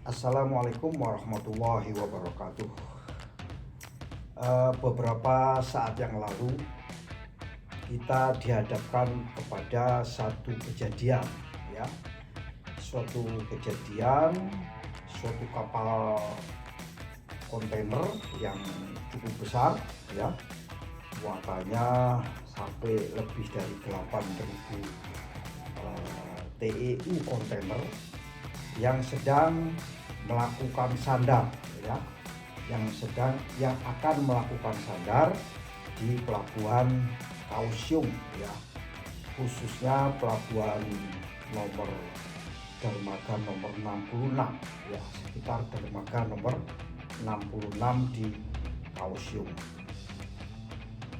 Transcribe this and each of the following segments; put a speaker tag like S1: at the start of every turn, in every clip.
S1: Assalamualaikum warahmatullahi wabarakatuh. Beberapa saat yang lalu kita dihadapkan kepada satu kejadian, ya, suatu kejadian, suatu kapal kontainer yang cukup besar, ya, muatannya sampai lebih dari 8.000 TEU kontainer yang sedang melakukan sandar, ya, yang akan melakukan sandar di pelabuhan Kaohsiung, ya, khususnya pelabuhan dermaga nomor 66, ya, sekitar dermaga nomor 66 di Kaohsiung.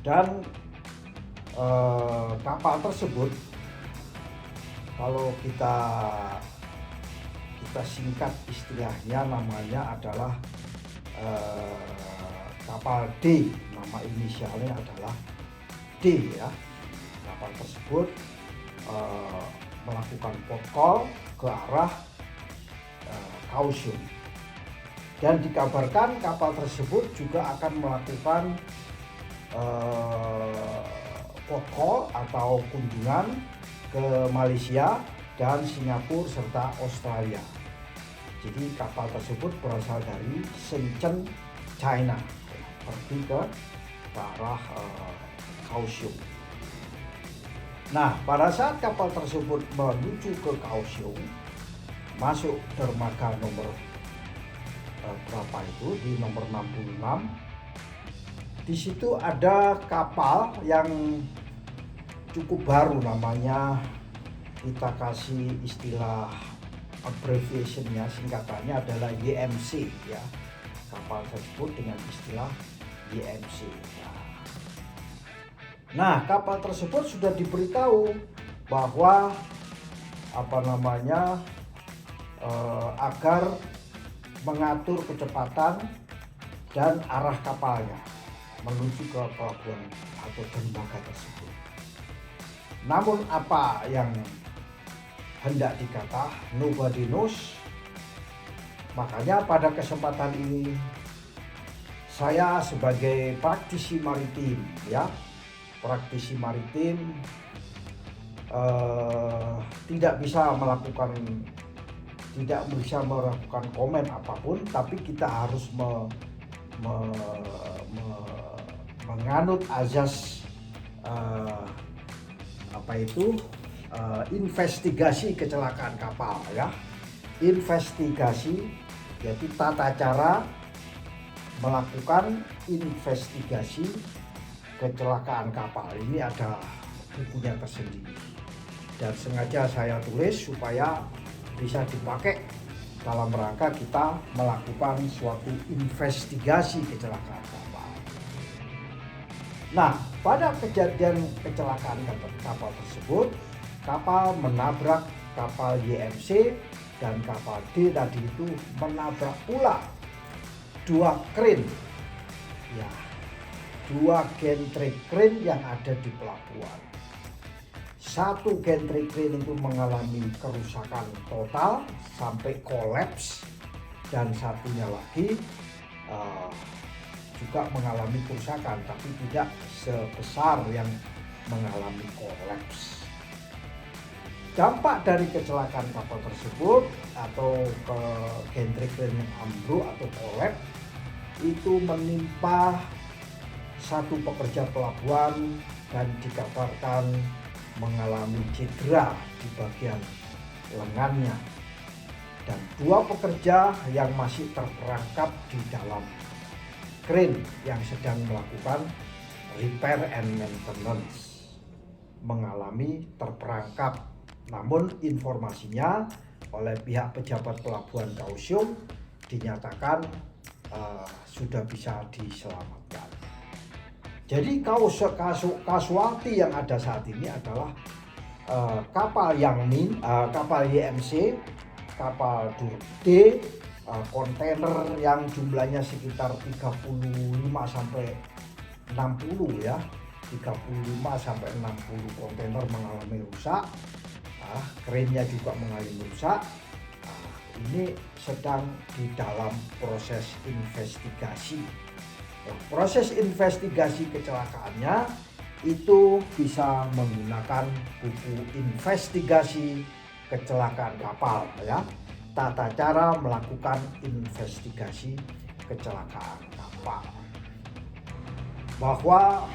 S1: Dan kapal tersebut, kalau kita singkat istilahnya, namanya adalah kapal D, nama inisialnya adalah D, ya. Kapal tersebut melakukan port call ke arah Kaohsiung, dan dikabarkan kapal tersebut juga akan melakukan port call atau kunjungan ke Malaysia dan Singapura serta Australia. Jadi kapal tersebut berasal dari Shenzhen, China, pergi ke arah Kaohsiung. Nah, pada saat kapal tersebut menuju ke Kaohsiung, masuk dermaga nomor berapa itu, di nomor 66. Di situ ada kapal yang cukup baru, namanya, kita kasih istilah abbreviationnya, singkatannya adalah YMC, ya. Kapal tersebut dengan istilah YMC. Nah, kapal tersebut sudah diberitahu bahwa agar mengatur kecepatan dan arah kapalnya menuju ke pelabuhan atau dermaga tersebut. Namun apa yang hendak dikata, nobody knows. Makanya pada kesempatan ini saya sebagai praktisi maritim, ya, praktisi maritim tidak bisa melakukan komen apapun, tapi kita harus menganut azas investigasi kecelakaan kapal, ya. Investigasi yaitu tata cara melakukan investigasi kecelakaan kapal. Ini ada bukunya tersendiri, dan sengaja saya tulis supaya bisa dipakai dalam rangka kita melakukan suatu investigasi kecelakaan kapal. Nah, pada kejadian kecelakaan kapal tersebut, kapal menabrak kapal YMC, dan kapal D tadi itu menabrak pula dua crane, ya, dua gantry crane yang ada di pelabuhan. Satu gantry crane itu mengalami kerusakan total sampai kolaps, dan satunya lagi juga mengalami kerusakan tapi tidak sebesar yang mengalami kolaps. Dampak dari kecelakaan kapal tersebut atau ke gantry crane yang ambruk atau kolaps itu menimpa satu pekerja pelabuhan, dan dikabarkan mengalami cedera di bagian lengannya, dan dua pekerja yang masih terperangkap di dalam crane yang sedang melakukan repair and maintenance mengalami terperangkap. Namun informasinya oleh pihak pejabat pelabuhan Kaohsiung dinyatakan sudah bisa diselamatkan. Jadi casualty yang ada saat ini adalah kapal kapal YMC, kapal D, kontainer yang jumlahnya sekitar 35 sampai 60, ya. 35 sampai 60 kontainer mengalami rusak. Kerennya juga mengalami rusak. ini sedang di dalam proses investigasi. Nah, proses investigasi kecelakaannya itu bisa menggunakan buku investigasi kecelakaan kapal ya. Tata cara melakukan investigasi kecelakaan kapal. Bahwa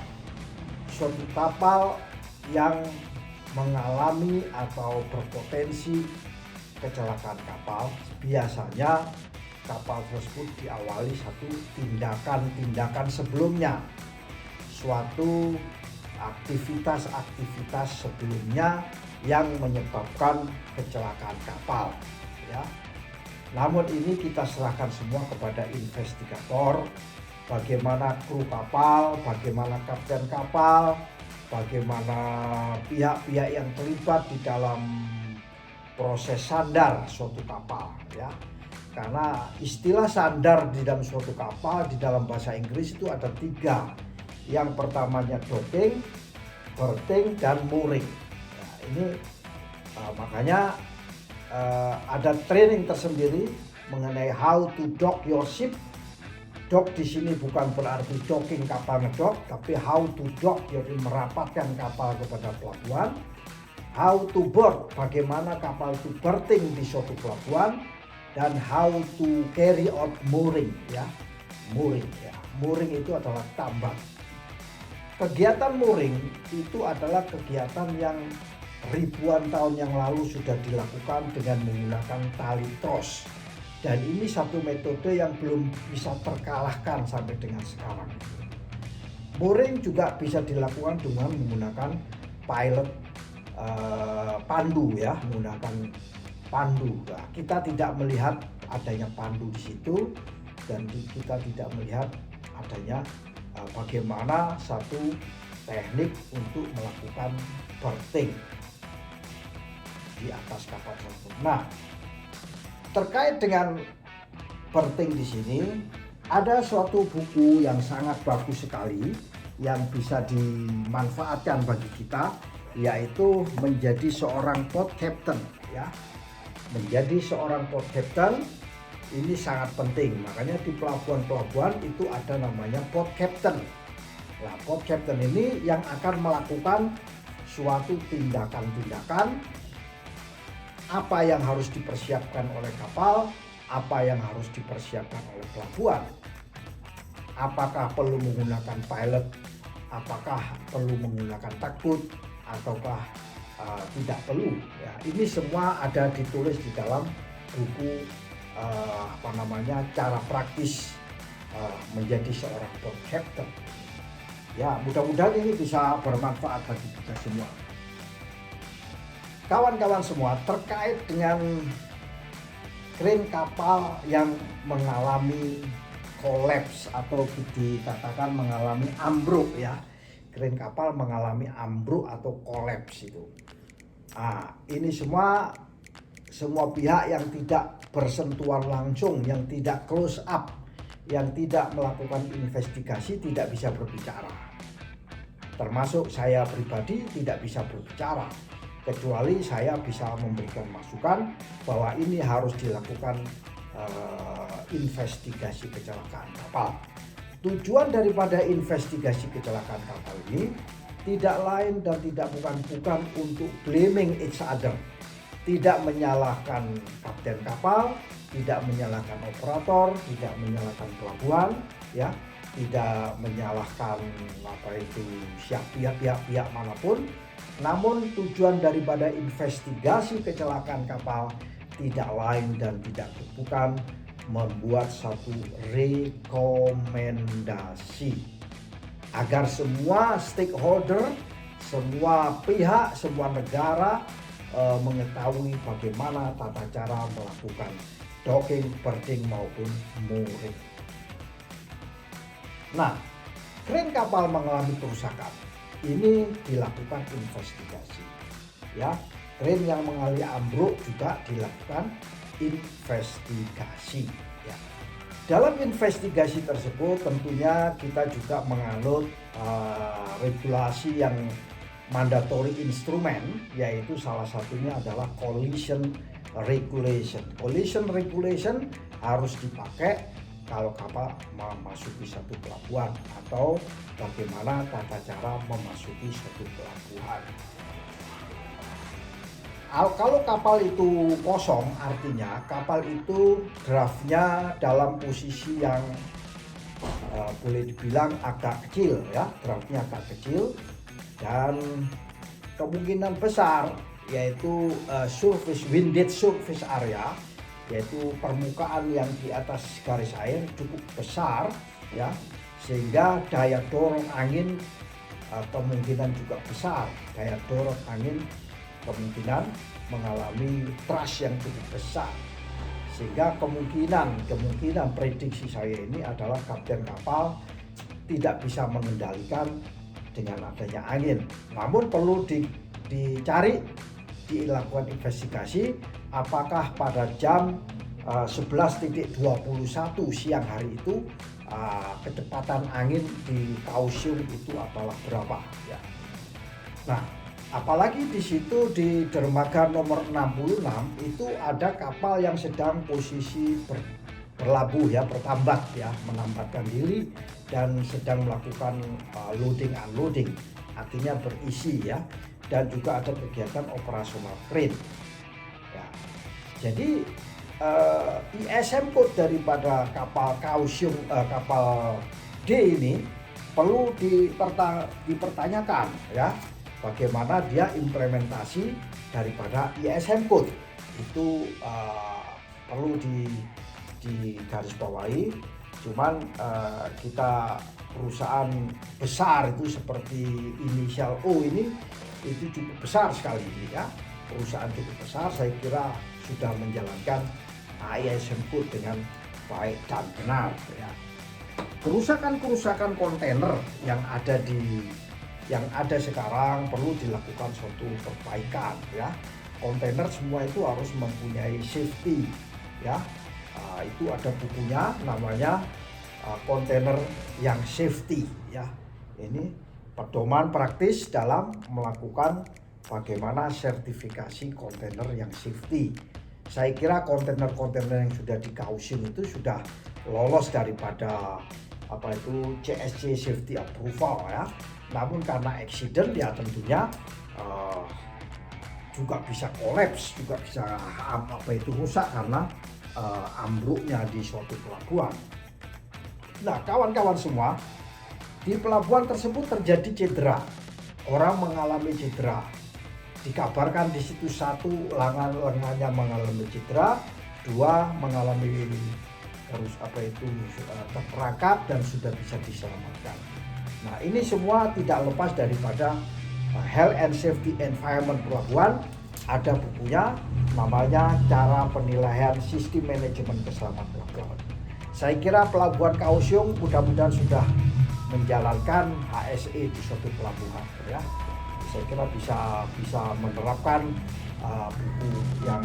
S1: suatu kapal yang mengalami atau berpotensi kecelakaan kapal, biasanya kapal tersebut diawali satu tindakan-tindakan sebelumnya, suatu aktivitas-aktivitas sebelumnya yang menyebabkan kecelakaan kapal ya. Namun ini kita serahkan semua kepada investigator, bagaimana kru kapal, bagaimana kapten kapal, bagaimana pihak-pihak yang terlibat di dalam proses sandar suatu kapal ya. Karena istilah sandar di dalam suatu kapal di dalam bahasa Inggris itu ada 3. Yang pertamanya docking, berthing, dan mooring. Nah, ini makanya ada training tersendiri mengenai how to dock your ship. Dock di sini bukan berarti docking kapal ngedok, tapi how to dock, jadi merapatkan kapal kepada pelabuhan. How to board, bagaimana kapal itu berthing di suatu pelabuhan, dan how to carry out mooring ya. Mooring ya. Mooring itu adalah tambang. Kegiatan mooring itu adalah kegiatan yang ribuan tahun yang lalu sudah dilakukan dengan menggunakan tali tros. Dan ini satu metode yang belum bisa terkalahkan sampai dengan sekarang. Mooring juga bisa dilakukan dengan menggunakan pilot pandu ya, menggunakan pandu. Nah, kita tidak melihat adanya pandu di situ dan kita tidak melihat adanya bagaimana satu teknik untuk melakukan berthing di atas kapal tersebut. Nah, terkait dengan berthing di sini ada suatu buku yang sangat bagus sekali yang bisa dimanfaatkan bagi kita, yaitu menjadi seorang port captain ya. Menjadi seorang port captain ini sangat penting, makanya di pelabuhan-pelabuhan itu ada namanya port captain. Nah, port captain ini yang akan melakukan suatu tindakan-tindakan apa yang harus dipersiapkan oleh kapal, apa yang harus dipersiapkan oleh pelabuhan. Apakah perlu menggunakan pilot, apakah perlu menggunakan tugboat, ataukah tidak perlu ya. Ini semua ada ditulis di dalam buku cara praktis menjadi seorang port captain ya. Mudah-mudahan ini bisa bermanfaat bagi kita semua. Kawan-kawan semua, terkait dengan kren kapal yang mengalami kolaps atau dikatakan mengalami ambruk ya. Kren kapal mengalami ambruk atau kolaps itu. Nah, ini semua pihak yang tidak bersentuhan langsung, yang tidak close up, yang tidak melakukan investigasi tidak bisa berbicara. Termasuk saya pribadi tidak bisa berbicara, kecuali saya bisa memberikan masukan bahwa ini harus dilakukan investigasi kecelakaan kapal. Tujuan daripada investigasi kecelakaan kapal ini tidak lain dan tidak bukan untuk blaming each other. Tidak menyalahkan kapten kapal, tidak menyalahkan operator, tidak menyalahkan pelabuhan, ya, tidak menyalahkan pihak manapun. Namun tujuan daripada investigasi kecelakaan kapal tidak lain dan tidak bukan membuat satu rekomendasi agar semua stakeholder, semua pihak, semua negara mengetahui bagaimana tata cara melakukan docking, berthing maupun mooring. Nah, kren kapal mengalami kerusakan ini dilakukan investigasi. Ya, kren yang mengalami ambruk juga dilakukan investigasi. Ya. Dalam investigasi tersebut tentunya kita juga menganut regulasi yang mandatory instrument, yaitu salah satunya adalah collision regulation. Collision regulation harus dipakai kalau kapal memasuki satu pelabuhan atau bagaimana tata cara memasuki satu pelabuhan. Kalau kapal itu kosong, artinya kapal itu draftnya dalam posisi yang boleh dibilang agak kecil ya, draftnya agak kecil, dan kemungkinan besar yaitu windage surface area, yaitu permukaan yang di atas garis air cukup besar ya, sehingga daya dorong angin kemungkinan juga besar, daya dorong angin kemungkinan mengalami thrust yang cukup besar, sehingga kemungkinan prediksi saya ini adalah kapten kapal tidak bisa mengendalikan dengan adanya angin. Namun perlu dicari, dilakukan investigasi apakah pada jam 11.21 siang hari itu kecepatan angin di Kaohsiung itu adalah berapa ya. Nah, apalagi di situ di dermaga nomor 66 itu ada kapal yang sedang posisi berlabuh ya, bertambat ya, menambatkan diri dan sedang melakukan loading unloading, artinya berisi ya, dan juga ada kegiatan operasional crane ya. Jadi ISM code daripada kapal Kaohsiung, kapal D ini perlu dipertanyakan ya, bagaimana dia implementasi daripada ISM code itu perlu digarisbawahi. Cuman kita perusahaan besar itu seperti inisial O ini itu cukup besar sekali ya, perusahaan cukup besar, saya kira sudah menjalankan ISM code dengan baik dan benar ya. Kerusakan kontainer yang ada sekarang perlu dilakukan suatu perbaikan ya. Kontainer semua itu harus mempunyai safety ya. Itu ada bukunya namanya kontainer yang safety ya. Ini pedoman praktis dalam melakukan bagaimana sertifikasi kontainer yang safety. Saya kira kontainer-kontainer yang sudah di Kaohsiung itu sudah lolos daripada CSC safety approval ya. Namun karena accident ya tentunya juga bisa kolaps, juga bisa rusak karena ambruknya di suatu pelabuhan. Nah, kawan-kawan semua, di pelabuhan tersebut terjadi cedera, orang mengalami cedera. Dikabarkan di situ satu lengannya mengalami cedera, dua mengalami terperangkap dan sudah bisa diselamatkan. Nah, ini semua tidak lepas daripada Health and Safety Environment Pelabuhan. Ada bukunya namanya Cara Penilaian Sistem Manajemen Keselamatan Pelabuhan. Saya kira pelabuhan Kaohsiung mudah-mudahan sudah menjalankan HSE di suatu pelabuhan ya. Saya kira bisa menerapkan buku yang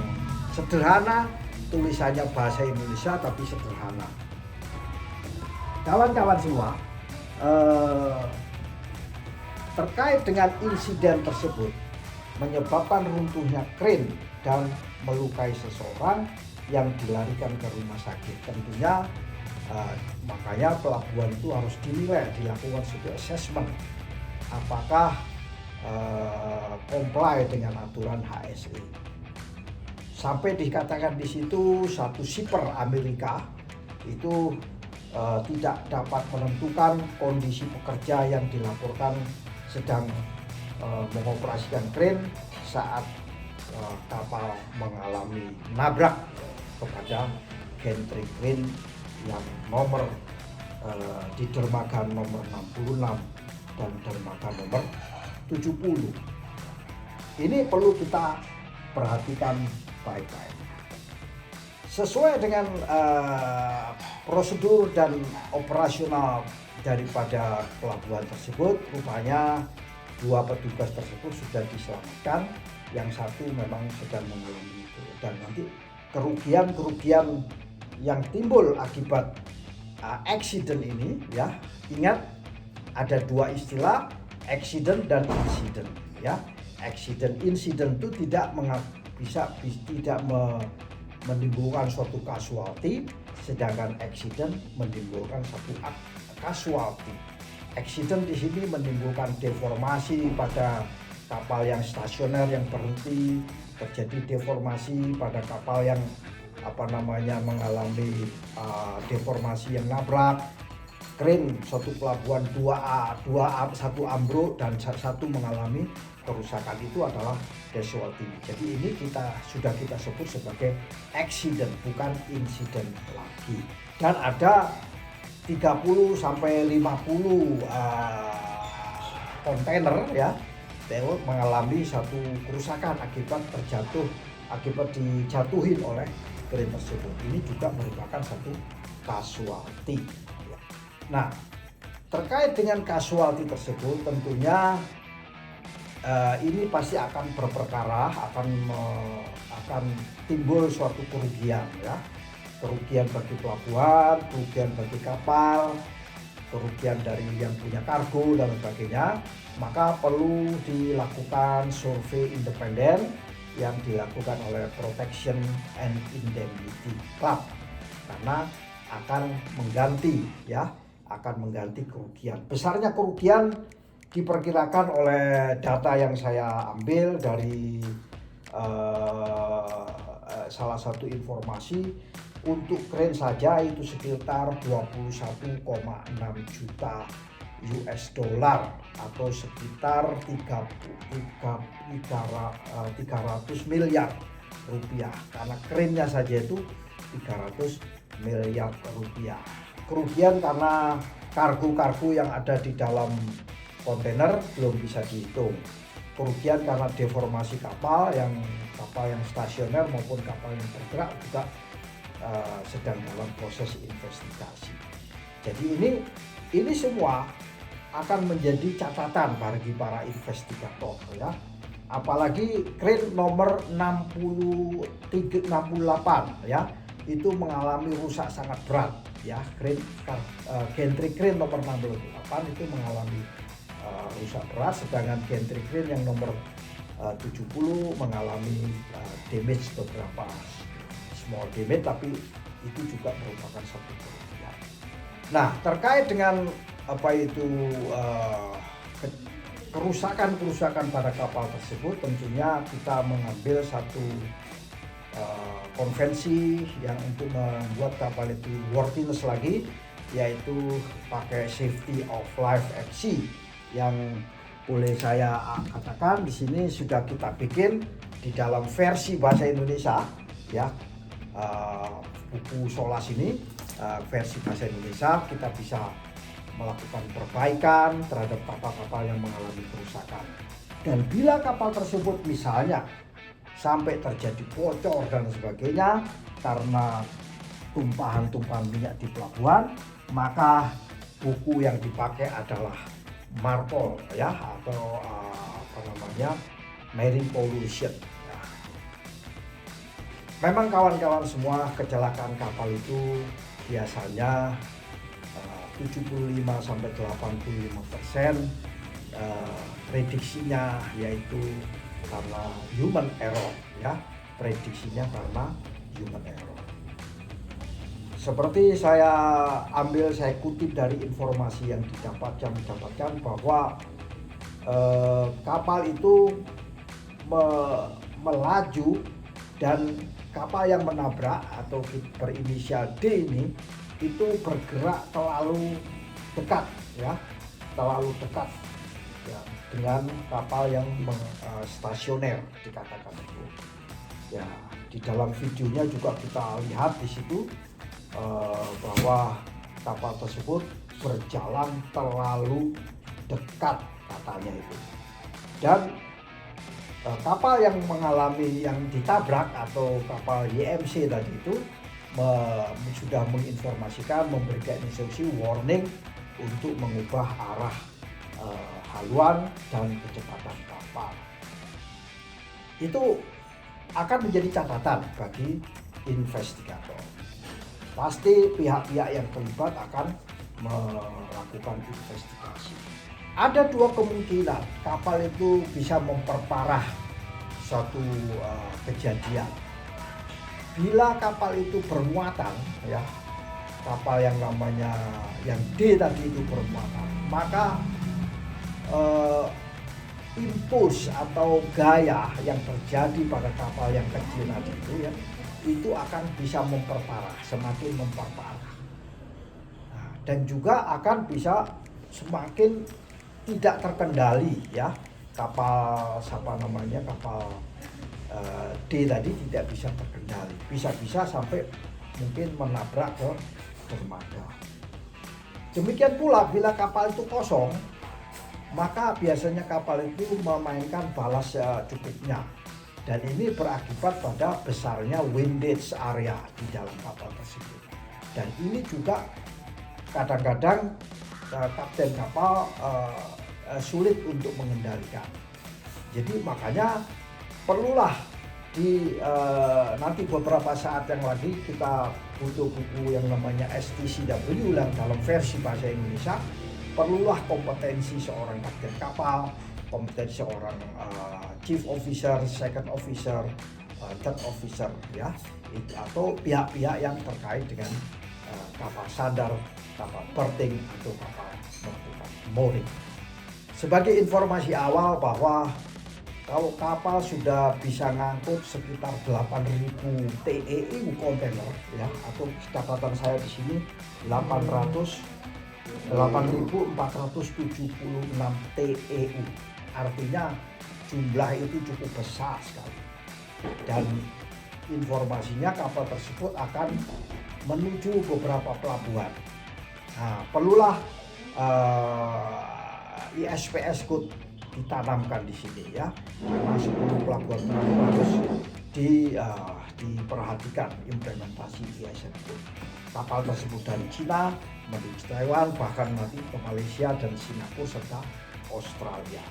S1: sederhana, tulisannya bahasa Indonesia tapi sederhana. Kawan-kawan semua, terkait dengan insiden tersebut menyebabkan runtuhnya crane dan melukai seseorang yang dilarikan ke rumah sakit. Tentunya makanya pelabuhan itu harus dinilai, dilakukan suatu assessment apakah comply dengan aturan HSE. Sampai dikatakan di situ satu shipper Amerika itu tidak dapat menentukan kondisi pekerja yang dilaporkan sedang mengoperasikan crane saat kapal mengalami nabrak kepada gantry crane yang nomor di dermaga nomor 66 dan dermaga nomor 70. Ini perlu kita perhatikan baik-baik. Sesuai dengan prosedur dan operasional daripada pelabuhan tersebut, rupanya dua petugas tersebut sudah diselamatkan, yang satu memang sedang mengalami itu. Dan nanti kerugian yang timbul akibat accident ini ya, ingat ada dua istilah, accident dan incident ya. Accident incident itu tidak menimbulkan suatu casualty, sedangkan accident menimbulkan satu casualty. Accident di sini menimbulkan deformasi pada kapal yang stasioner yang berhenti, terjadi deformasi pada kapal yang mengalami deformasi yang nabrak, kren suatu pelabuhan satu ambruk dan satu mengalami kerusakan, itu adalah casualty. Jadi ini sudah kita sebut sebagai accident, bukan insiden lagi. Dan ada 30 sampai 50 kontainer ya mengalami satu kerusakan akibat dijatuhin oleh kren tersebut. Ini juga merupakan satu casualty. Nah, terkait dengan casualty tersebut tentunya ini pasti akan berperkara, akan timbul suatu kerugian ya. Kerugian bagi pelabuhan, kerugian bagi kapal, kerugian dari yang punya kargo dan sebagainya. Maka perlu dilakukan survei independen yang dilakukan oleh Protection and Indemnity Club, karena akan mengganti kerugian. Besarnya kerugian diperkirakan oleh data yang saya ambil dari salah satu informasi, untuk kren saja itu sekitar 21,6 juta US dollar atau sekitar 300 miliar rupiah, karena kerennya saja itu 300 miliar rupiah. Kerugian karena kargo-kargo yang ada di dalam kontainer belum bisa dihitung. Kerugian karena deformasi kapal yang stasioner maupun kapal yang bergerak juga sedang dalam proses investigasi. Jadi ini semua akan menjadi catatan bagi para investigator ya. Apalagi kren nomor 68 ya, itu mengalami rusak sangat berat ya. Gantry crane nomor 68 itu mengalami rusak berat, sedangkan gantry crane yang nomor 70 mengalami damage, beberapa small damage, tapi itu juga merupakan satu kerugian. Nah, terkait dengan kerusakan pada kapal tersebut, tentunya kita mengambil satu konvensi yang untuk membuat kapal itu worthiness lagi, yaitu pakai Safety of Life at Sea, yang boleh saya katakan di sini sudah kita bikin di dalam versi bahasa Indonesia ya. Buku SOLAS ini versi bahasa Indonesia, kita bisa melakukan perbaikan terhadap kapal-kapal yang mengalami kerusakan. Dan bila kapal tersebut misalnya sampai terjadi bocor dan sebagainya karena tumpahan minyak di pelabuhan, maka buku yang dipakai adalah MARPOL ya, atau Marine Pollution. Memang kawan-kawan semua, kecelakaan kapal itu biasanya 75-85% prediksinya yaitu karena human error ya, Seperti saya kutip dari informasi yang didapatkan bahwa kapal itu melaju, dan kapal yang menabrak atau berinisial D ini itu bergerak terlalu dekat ya, dengan kapal yang stasioner dikatakan itu. Ya, di dalam videonya juga kita lihat di situ bahwa kapal tersebut berjalan terlalu dekat katanya itu. Dan kapal yang ditabrak atau kapal YMC tadi itu sudah menginformasikan, memberikan instruksi warning untuk mengubah arah haluan dan kecepatan kapal. Itu akan menjadi catatan bagi investigator. Pasti pihak-pihak yang terlibat akan melakukan investigasi. Ada dua kemungkinan kapal itu bisa memperparah satu kejadian. Bila kapal itu bermuatan, ya, kapal yang namanya yang D tadi itu bermuatan, maka impuls atau gaya yang terjadi pada kapal yang kecil tadi itu, ya, itu akan bisa memperparah, semakin memperparah. Nah, dan juga akan bisa semakin tidak terkendali, ya, kapal D tadi tidak bisa terkendali, bisa-bisa sampai mungkin menabrak ke dermaga. Demikian pula bila kapal itu kosong, maka biasanya kapal itu memainkan balas cukupnya, dan ini berakibat pada besarnya windage area di dalam kapal tersebut. Dan ini juga kadang-kadang kapten kapal sulit untuk mengendalikan. Jadi makanya perlulah nanti beberapa saat yang lagi kita butuh buku yang namanya STCW yang dalam versi bahasa Indonesia. Perlulah kompetensi seorang kapten kapal, kompetensi seorang chief officer, second officer, third officer, ya, atau pihak-pihak yang terkait dengan kapal sandar, kapal berthing atau kapal mooring. Sebagai informasi awal bahwa kalau kapal sudah bisa ngangkut sekitar 8.000 TEU kontainer, ya, atau catatan saya di sini 8.476 TEU. Artinya jumlah itu cukup besar sekali. Dan informasinya kapal tersebut akan menuju beberapa pelabuhan. Nah, perlulah ISPS code ditanamkan di sini, ya, karena 10 pelabuhan tersebut harus diperhatikan implementasi ISPS code. Kapal tersebut dari Cina menuju Taiwan, bahkan nanti ke Malaysia dan Singapura serta Australia.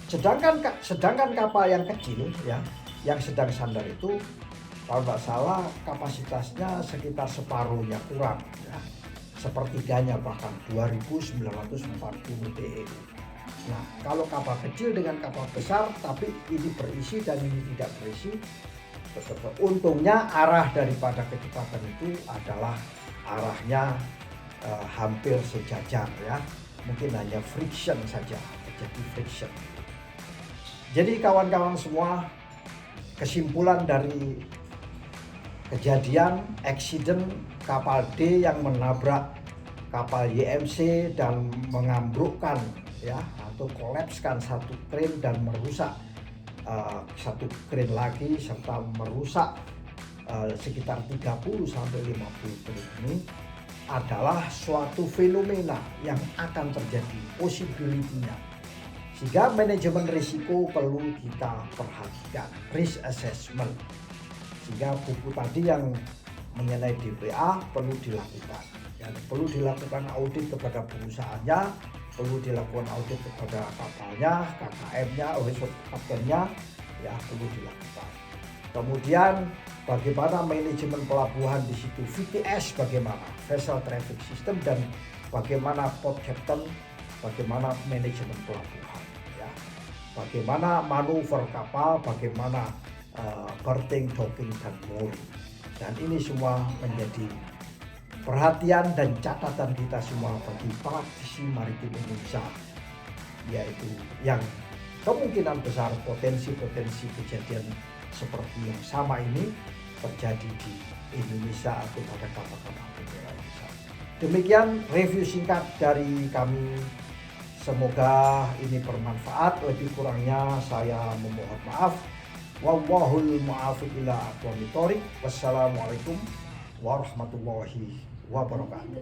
S1: Sedangkan kapal yang kecil, ya, yang sedang sandar itu, kalau nggak salah kapasitasnya sekitar separuhnya kurang, ya, sepertiganya bahkan 2.940 TEU. Nah, kalau kapal kecil dengan kapal besar, tapi ini berisi dan ini tidak berisi, untungnya arah daripada kecepatan itu adalah arahnya hampir sejajar, ya. Mungkin hanya friction saja, terjadi friction. Jadi kawan-kawan semua, kesimpulan dari kejadian accident kapal D yang menabrak kapal YMC dan mengambrukkan, ya, atau kolapskan satu kren dan merusak satu kren lagi serta merusak sekitar 30 sampai 50 kren ini adalah suatu fenomena yang akan terjadi, possibility-nya. Sehingga manajemen risiko perlu kita perhatikan, risk assessment. Sehingga buku tadi yang mengenai DPA perlu dilakukan. Ya, perlu dilakukan audit kepada perusahaannya, perlu dilakukan audit kepada kapalnya, KKM-nya, kaptennya, ya, perlu dilakukan. Kemudian bagaimana manajemen pelabuhan di situ, VTS bagaimana, vessel traffic system, dan bagaimana port captain, bagaimana manajemen pelabuhan, ya, bagaimana manuver kapal, bagaimana berthing, docking, dan mooring. Dan ini semua menjadi perhatian dan catatan kita semua bagi praktisi maritim Indonesia, yaitu yang kemungkinan besar potensi-potensi kejadian seperti yang sama ini terjadi di Indonesia atau pada kapal-kapal Indonesia. Demikian review singkat dari kami. Semoga ini bermanfaat. Lebih kurangnya saya memohon maaf. Wallahul muwaffiq ila aqwamit thoriq. Wassalamualaikum warahmatullahi wabarakatuh.